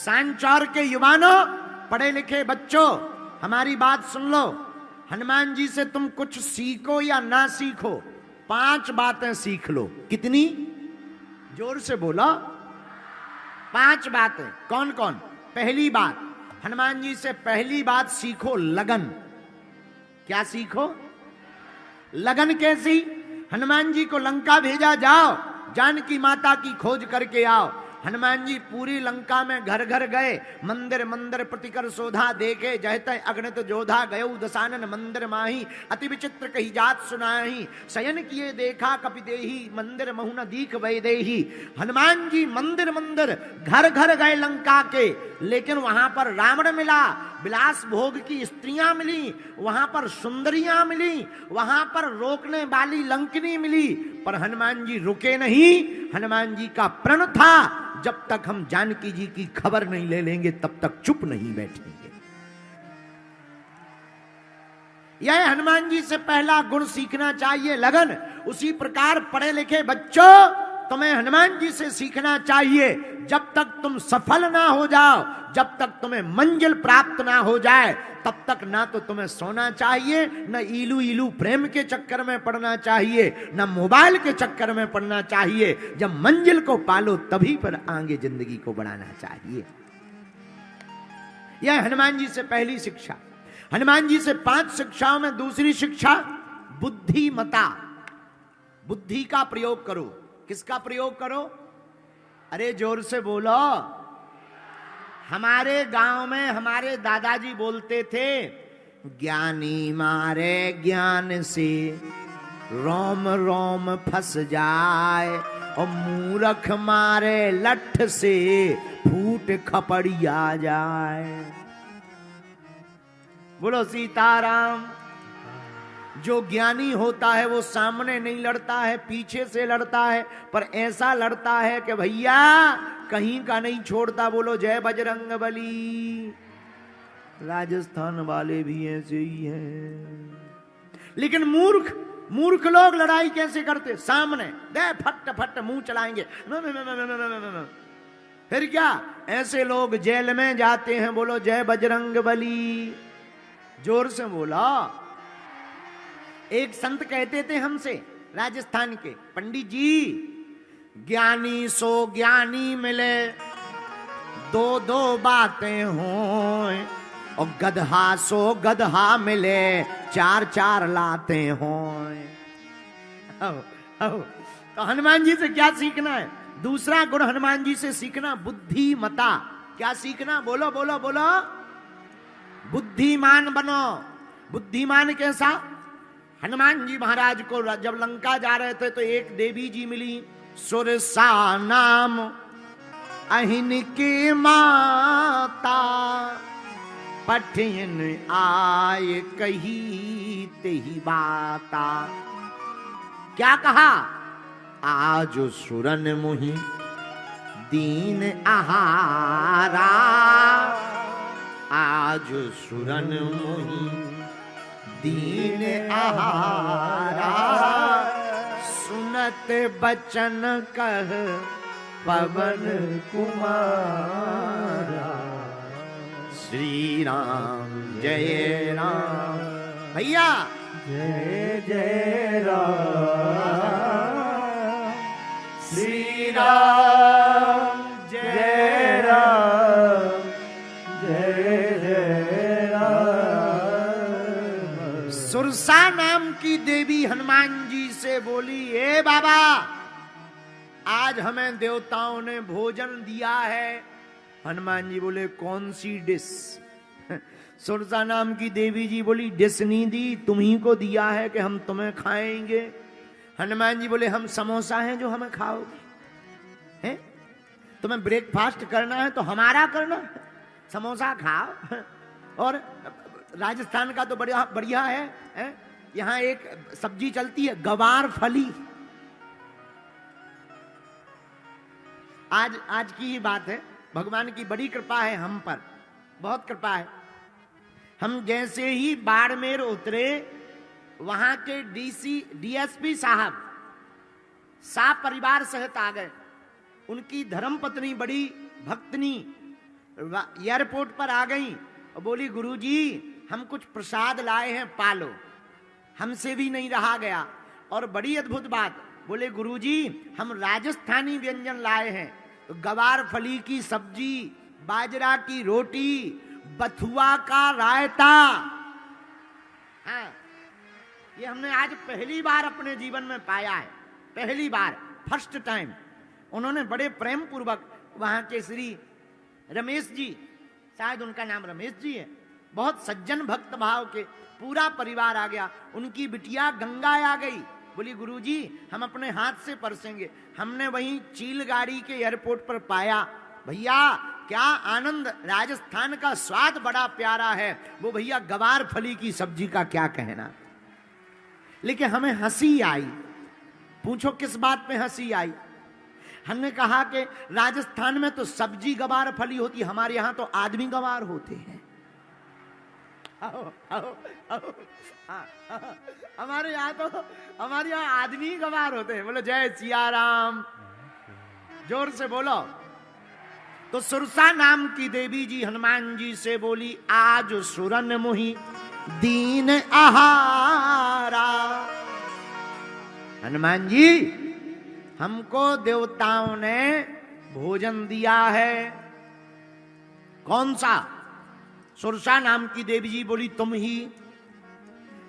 सांचौर के युवानों, पढ़े लिखे बच्चों, हमारी बात सुन लो। हनुमान जी से तुम कुछ सीखो या ना सीखो, 5 बातें सीख लो। कितनी? जोर से बोलो। 5 बातें। कौन कौन? पहली बात, हनुमान जी से पहली बात सीखो, लगन। क्या सीखो? लगन। कैसी? हनुमान जी को लंका भेजा, जाओ जानकी माता की खोज करके आओ। हनुमान जी पूरी लंका में घर घर गए, मंदिर मंदिर प्रतिकर शोधा देखे, जहते अग्नित जोधा गयो दसानन मंदिर माही, अति विचित्र कही जात सुनाही, शयन किए देखा कपि देही, मंदिर महु न दीख वैदेही। हनुमान जी मंदिर मंदिर घर घर गए लंका के, लेकिन वहां पर रावण मिला, विलास भोग की स्त्रियां मिली, वहां पर सुंदरियां मिली, वहां पर रोकने वाली लंकिनी मिली, पर हनुमान जी रुके नहीं। हनुमान जी का प्रण था, जब तक हम जानकी जी की खबर नहीं ले लेंगे तब तक चुप नहीं बैठेंगे। यह हनुमान जी से पहला गुण सीखना चाहिए, लगन। उसी प्रकार पढ़े लिखे बच्चों, तुम्हें हनुमान जी से सीखना चाहिए। जब तक तुम सफल ना हो जाओ, जब तक तुम्हें मंजिल प्राप्त ना हो जाए, तब तक ना तो तुम्हें सोना चाहिए, न इलू इलू प्रेम के चक्कर में पड़ना चाहिए, न मोबाइल के चक्कर में पड़ना चाहिए। जब मंजिल को पालो तभी पर आगे जिंदगी को बढ़ाना चाहिए। यह हनुमान जी से पहली शिक्षा। हनुमान जी से 5 शिक्षाओं में दूसरी शिक्षा, बुद्धिमता। बुद्धि का प्रयोग करो। किसका प्रयोग करो? अरे जोर से बोलो। हमारे गांव में हमारे दादाजी बोलते थे, ज्ञानी मारे ज्ञान से रोम रोम फंस जाए, और मूर्ख मारे लठ से फूट खपड़िया जाए। बोलो सीताराम। जो ज्ञानी होता है वो सामने नहीं लड़ता है, पीछे से लड़ता है, पर ऐसा लड़ता है कि भैया कहीं का नहीं छोड़ता। बोलो जय बजरंगबली। राजस्थान वाले भी ऐसे ही हैं। लेकिन मूर्ख लोग लड़ाई कैसे करते? सामने दे फट फट मुंह चलाएंगे, फिर क्या? ऐसे लोग जेल में जाते हैं। बोलो जय बजरंगबली। जोर से बोला। एक संत कहते थे हमसे, राजस्थान के, पंडित जी, ज्ञानी सो ज्ञानी मिले, 2 बातें हों, और गधा सो गधा मिले, 4 लातें हों। तो हनुमान जी से क्या सीखना है? दूसरा गुण हनुमान जी से सीखना, बुद्धिमता। क्या सीखना? बोलो बोलो बोलो। बुद्धिमान बनो। बुद्धिमान कैसा? हनुमान जी महाराज को जब लंका जा रहे थे तो एक देवी जी मिली, सुरसा नाम अहिन की माता, पठिन आय कही तेही बाता। क्या कहा? आज सुरन मुहि दीन आहारा, आज सुरन मुहि दीन आहारा, सुनत बचन कह पवन कुमारा। श्री राम जय राम। भैया जय जय राम। श्री राम जय राम, जय जय राम। सुरसा नाम की देवी हनुमान जी से बोली, ए बाबा, आज हमें देवताओं ने भोजन दिया है। हनुमान जी बोले, कौन सी डिश? सुरसा नाम की देवी जी बोली, डिश नहीं दी, तुम्ही को दिया है कि हम तुम्हें खाएंगे। हनुमान जी बोले, हम समोसा हैं जो हमें खाओगे? हैं? तुम्हें ब्रेकफास्ट करना है तो हमारा करना, समोसा खाओ। और राजस्थान का तो बढ़िया बढ़िया है, यहां एक सब्जी चलती है, गवार फली। आज की ही बात है, भगवान की बड़ी कृपा है हम पर, बहुत कृपा है। हम जैसे ही बाड़मेर उतरे, वहां के डीएसपी साहब परिवार सहित आ गए। उनकी धर्मपत्नी बड़ी भक्तनी एयरपोर्ट पर आ गई और बोली गुरुजी हम कुछ प्रसाद लाए हैं, पालो। हमसे भी नहीं रहा गया। और बड़ी अद्भुत बात, बोले गुरुजी हम राजस्थानी व्यंजन लाए हैं, तो गवार फली की सब्जी, बाजरा की रोटी, बथुआ का रायता। हाँ, ये हमने आज पहली बार अपने जीवन में पाया है, पहली बार, फर्स्ट टाइम। उन्होंने बड़े प्रेम पूर्वक, वहां के श्री रमेश जी, शायद उनका नाम रमेश जी है, बहुत सज्जन भक्त भाव के, पूरा परिवार आ गया। उनकी बिटिया गंगा आ गई, बोली गुरुजी हम अपने हाथ से परसेंगे। हमने वहीं चील गाड़ी के एयरपोर्ट पर पाया। भैया क्या आनंद, राजस्थान का स्वाद बड़ा प्यारा है। वो भैया गवार फली की सब्जी का क्या कहना। लेकिन हमें हंसी आई। पूछो किस बात पे हंसी आई। हमने कहा कि राजस्थान में तो सब्जी गवार फली होती, हमारे यहां तो आदमी गवार होते हैं। आओ, आओ, आओ, हमारे यहाँ आदमी गवार होते हैं। बोलो जय सिया राम, जोर से बोलो। तो सुरसा नाम की देवी जी हनुमान जी से बोली, आज सुरन मुहि दीन आहारा। हनुमान जी हमको देवताओं ने भोजन दिया है। कौन सा? सुरसा नाम की देवी जी बोली तुम ही।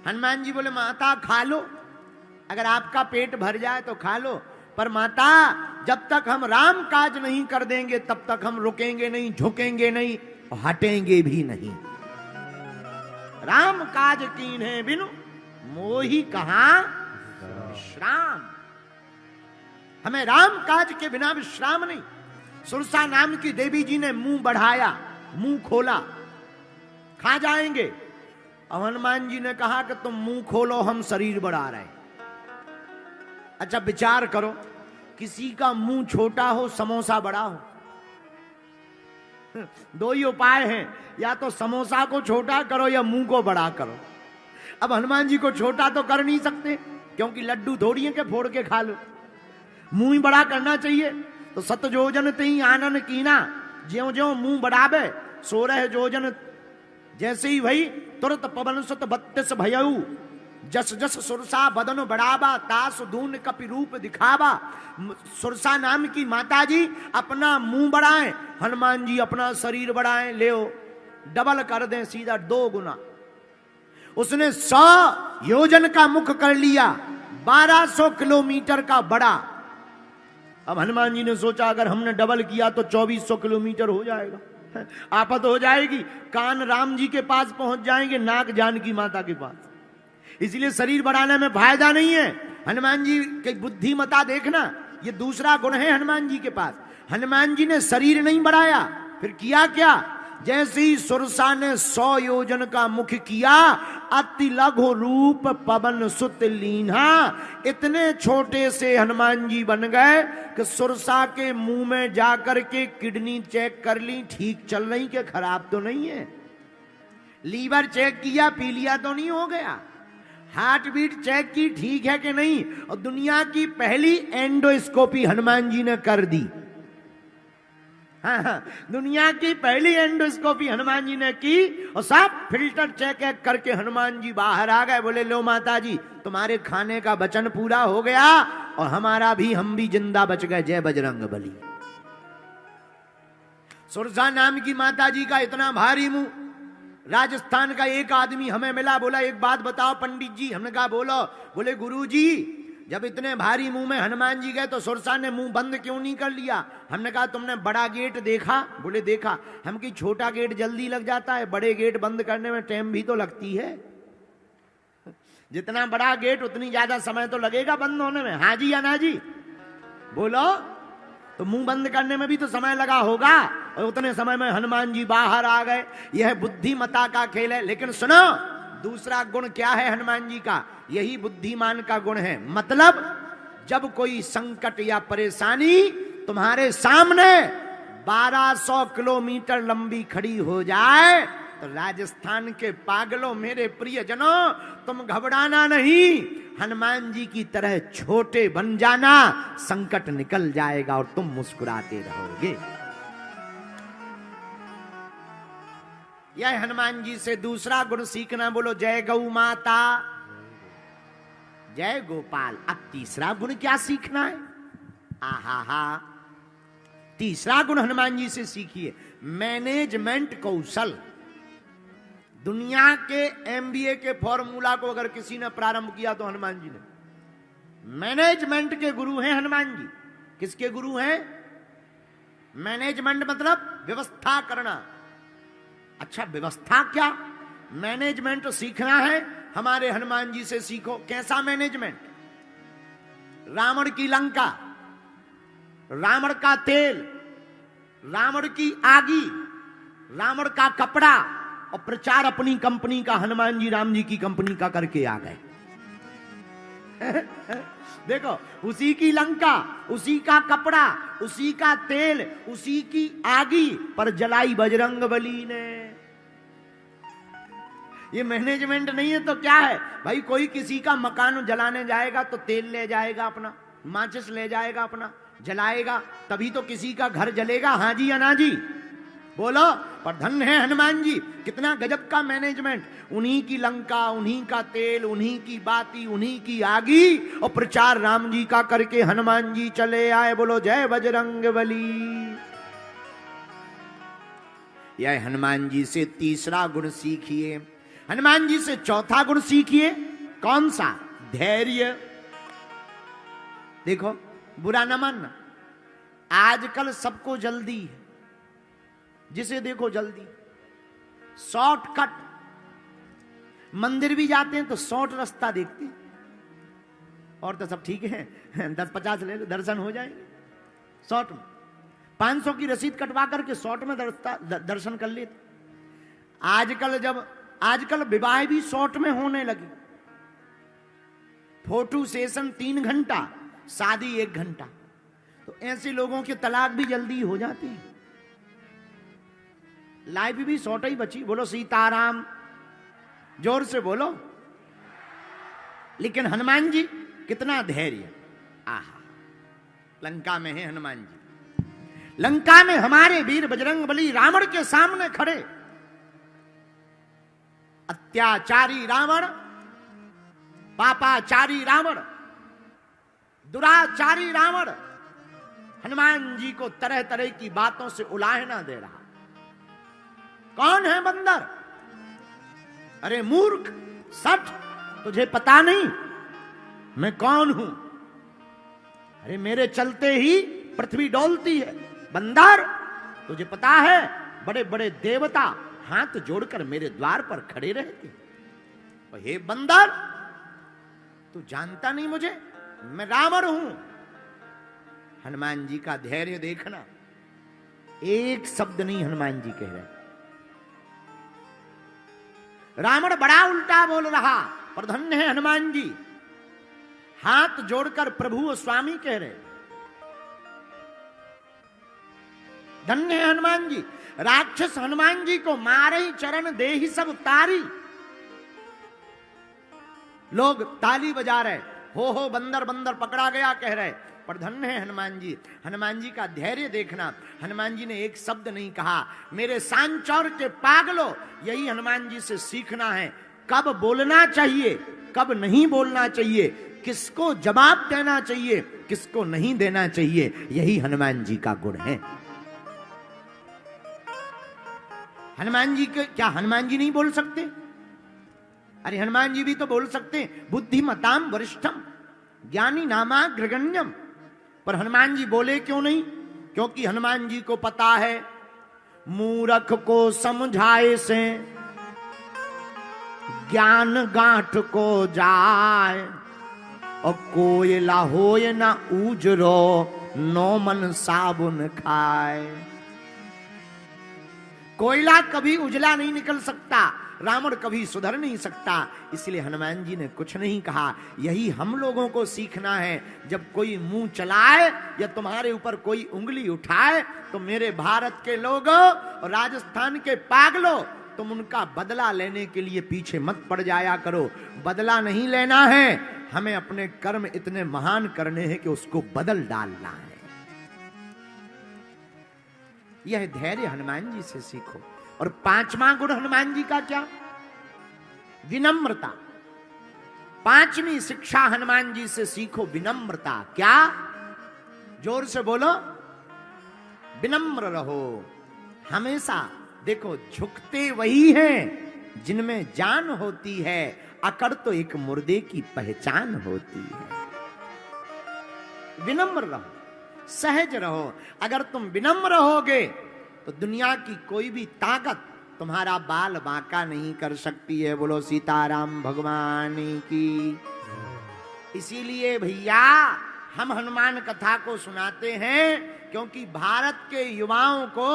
हनुमान जी बोले माता खा लो, अगर आपका पेट भर जाए तो खा लो, पर माता जब तक हम राम काज नहीं कर देंगे तब तक हम रुकेंगे नहीं, झुकेंगे नहीं, हटेंगे भी नहीं। राम काज कीन्हे बिनु मोहि कहां विश्राम। हमें राम काज के बिना विश्राम नहीं। सुरसा नाम की देवी जी ने मुंह बढ़ाया, मुंह खोला, खा जाएंगे। और हनुमान जी ने कहा कि तुम मुंह खोलो, हम शरीर बढ़ा रहे हैं। अच्छा विचार करो, किसी का मुंह छोटा हो, समोसा बड़ा हो, दो ही उपाय हैं, या तो समोसा को छोटा करो या मुंह को बड़ा करो। अब हनुमान जी को छोटा तो कर नहीं सकते, क्योंकि लड्डू थोड़ी है कि फोड़ के खा लो, मुंह ही बड़ा करना चाहिए। तो सत जोजन तेई आनन कीना, ज्यों ज्यों मुंह बढ़ावे 16 जोजन जैसे ही वही तुरंत पवन सुत 32 भयऊ। जस जस सुरसा बदन बढ़ावा, तास दून कपि रूप दिखावा। सुरसा नाम की माता जी अपना मुंह बढ़ाएं, हनुमान जी अपना शरीर बढ़ाएं। ले डबल कर दें, सीधा 2 गुना। उसने 100 योजन का मुख कर लिया, 1200 किलोमीटर का बड़ा। अब हनुमान जी ने सोचा अगर हमने डबल किया तो 2400 किलोमीटर हो जाएगा, आफत हो जाएगी। कान राम जी के पास पहुंच जाएंगे, नाक जानकी माता के पास। इसलिए शरीर बढ़ाने में फायदा नहीं है। हनुमान जी की बुद्धिमता देखना, ये दूसरा गुण है हनुमान जी के पास। हनुमान जी ने शरीर नहीं बढ़ाया, फिर किया क्या? जैसे ही सुरसा ने 100 योजन का मुख किया, अति लघु रूप पवन सुत लीन्हा। इतने छोटे से हनुमान जी बन गए कि सुरसा के मुंह में जाकर के किडनी चेक कर ली, ठीक चल रही कि खराब तो नहीं है। लीवर चेक किया, पी लिया तो नहीं हो गया। हार्ट बीट चेक की, ठीक है कि नहीं। और दुनिया की पहली एंडोस्कोपी हनुमान जी ने कर दी। हाँ, दुनिया की पहली एंडोस्कोपी हनुमान जी ने की, और सब फिल्टर चेक करके हनुमान जी बाहर आ गए। बोले लो माता जी तुम्हारे खाने का वचन पूरा हो गया, और हमारा भी, हम भी जिंदा बच गए। जय बजरंग बली। सुरसा नाम की माता जी का इतना भारी मुंह। राजस्थान का एक आदमी हमें मिला, बोला एक बात बताओ पंडित जी। हमने कहा बोलो। बोले गुरु जी जब इतने भारी मुंह में हनुमान जी गए तो सुरसा ने मुंह बंद क्यों नहीं कर लिया? हमने कहा तुमने बड़ा गेट देखा? बोले देखा। हम की छोटा गेट जल्दी लग जाता है, बड़े गेट बंद करने में टाइम भी तो लगती है। जितना बड़ा गेट उतनी ज्यादा समय तो लगेगा बंद होने में। हाँ जी या ना जी बोलो। तो मुंह बंद करने में भी तो समय लगा होगा, और उतने समय में हनुमान जी बाहर आ गए। यह बुद्धिमता का खेल है। लेकिन सुनो, दूसरा गुण क्या है हनुमान जी का? यही बुद्धिमान का गुण है। मतलब जब कोई संकट या परेशानी तुम्हारे सामने 1200 किलोमीटर लंबी खड़ी हो जाए, तो राजस्थान के पागलों, मेरे प्रियजनों, तुम घबराना नहीं, हनुमान जी की तरह छोटे बन जाना। संकट निकल जाएगा और तुम मुस्कुराते रहोगे। यह हनुमान जी से दूसरा गुण सीखना। बोलो जय गौ माता, जय गोपाल। अब तीसरा गुण क्या सीखना है? आहा हा, तीसरा गुण हनुमान जी से सीखिए, मैनेजमेंट कौशल। दुनिया के एमबीए के फॉर्मूला को अगर किसी ने प्रारंभ किया तो हनुमान जी ने। मैनेजमेंट के गुरु हैं हनुमान जी। किसके गुरु हैं? मैनेजमेंट मतलब व्यवस्था करना। अच्छा, व्यवस्था क्या? मैनेजमेंट सीखना है, हमारे हनुमान जी से सीखो। कैसा मैनेजमेंट? रावण की लंका, रावण का तेल, रावण की आगी, रावण का कपड़ा, और प्रचार अपनी कंपनी का, हनुमान जी राम जी की कंपनी का करके आ गए। देखो, उसी की लंका, उसी का कपड़ा, उसी का तेल, उसी की आगी, पर जलाई बजरंगबली ने। ये मैनेजमेंट नहीं है तो क्या है भाई? कोई किसी का मकान जलाने जाएगा तो तेल ले जाएगा अपना, माचिस ले जाएगा अपना, जलाएगा, तभी तो किसी का घर जलेगा। हाँ जी या ना जी? बोलो। पर धन्य है हनुमान जी, कितना गजब का मैनेजमेंट। उन्हीं की लंका, उन्हीं का तेल, उन्हीं की बाती, उन्हीं की आगी, और प्रचार राम जी का करके हनुमान जी चले आए। बोलो जय बजरंगबली। यह हनुमान जी से तीसरा गुण सीखिए। हनुमान जी से चौथा गुण सीखिए। कौन सा? धैर्य। देखो, बुरा न मानना, आजकल सबको जल्दी है, जिसे देखो जल्दी, शॉर्टकट। मंदिर भी जाते हैं तो शॉर्ट रास्ता देखते हैं, और तो सब ठीक है 10-50 ले लो, दर्शन हो जाएंगे शॉर्ट में। 500 की रसीद कटवा करके शॉर्ट में दर्शन कर लेते। आजकल विवाह भी शॉर्ट में होने लगी। फोटो सेशन 3 घंटा, शादी 1 घंटा। तो ऐसे लोगों के तलाक भी जल्दी हो जाती है। लाइफ भी शॉर्ट ही बची। बोलो सीताराम, जोर से बोलो। लेकिन हनुमान जी कितना धैर्य। आहा, लंका में है हनुमान जी। लंका में हमारे वीर बजरंगबली रावण के सामने खड़े। अत्याचारी रावण, पापाचारी रावण, दुराचारी रावण हनुमान जी को तरह तरह की बातों से उलाहना दे रहा। कौन है बंदर? अरे मूर्ख, सठ, तुझे पता नहीं मैं कौन हूं? अरे मेरे चलते ही पृथ्वी डोलती है। बंदर, तुझे पता है बड़े बड़े देवता हाथ जोड़कर मेरे द्वार पर खड़े रहते। तो हे बंदर, तू जानता नहीं मुझे? मैं रावण हूं। हनुमान जी का धैर्य देखना, एक शब्द नहीं हनुमान जी कह रहे। रावण बड़ा उल्टा बोल रहा, पर धन्य है हनुमान जी, हाथ जोड़कर प्रभु और स्वामी कह रहे। धन्य है हनुमान जी। राक्षस हनुमान जी को मारे ही चरण दे ही सब तारी। लोग ताली बजा रहे, हो बंदर बंदर पकड़ा गया कह रहे। पर धन्य है हनुमान जी। हनुमान जी का धैर्य देखना। हनुमान जी ने एक शब्द नहीं कहा। मेरे सांचौर के पागलों, यही हनुमान जी से सीखना है। कब बोलना चाहिए, कब नहीं बोलना चाहिए, किसको जवाब देना चाहिए, किसको नहीं देना चाहिए, यही हनुमान जी का गुण है। हनुमान जी के क्या हनुमान जी नहीं बोल सकते? अरे हनुमान जी भी तो बोल सकते हैं, बुद्धिमताम वरिष्ठम ज्ञानी नामाग्रगण्यम। पर हनुमान जी बोले क्यों नहीं? क्योंकि हनुमान जी को पता है, मूर्ख को समझाए से ज्ञान गांठ को जाए, और कोयला होए ना उजरो, नो मन साबुन खाए। कोयला कभी उजला नहीं निकल सकता, रावण कभी सुधर नहीं सकता। इसलिए हनुमान जी ने कुछ नहीं कहा। यही हम लोगों को सीखना है। जब कोई मुंह चलाए या तुम्हारे ऊपर कोई उंगली उठाए, तो मेरे भारत के लोगों और राजस्थान के पागलों, तुम उनका बदला लेने के लिए पीछे मत पड़ जाया करो। बदला नहीं लेना है, हमें अपने कर्म इतने महान करने हैं कि उसको बदल डालना है। यह धैर्य हनुमान जी से सीखो। और पांचवा गुण हनुमान जी का क्या? विनम्रता। पांचवी शिक्षा हनुमान जी से सीखो, विनम्रता। क्या? जोर से बोलो, विनम्र रहो हमेशा। देखो, झुकते वही हैं जिनमें जान होती है, अकड़ तो एक मुर्दे की पहचान होती है। विनम्र रहो, सहज रहो। अगर तुम विनम्र रहोगे तो दुनिया की कोई भी ताकत तुम्हारा बाल बांका नहीं कर सकती है। बोलो सीताराम भगवान की। इसीलिए भैया हम हनुमान कथा को सुनाते हैं, क्योंकि भारत के युवाओं को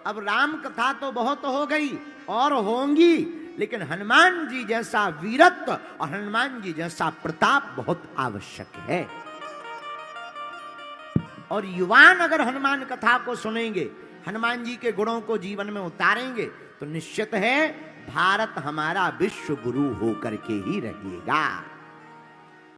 अब राम कथा तो बहुत हो गई और होंगी, लेकिन हनुमान जी जैसा वीरत्व और हनुमान जी जैसा प्रताप बहुत आवश्यक है। और युवान अगर हनुमान कथा को सुनेंगे, हनुमान जी के गुणों को जीवन में उतारेंगे, तो निश्चित है भारत हमारा विश्व गुरु होकर के ही रहेगा।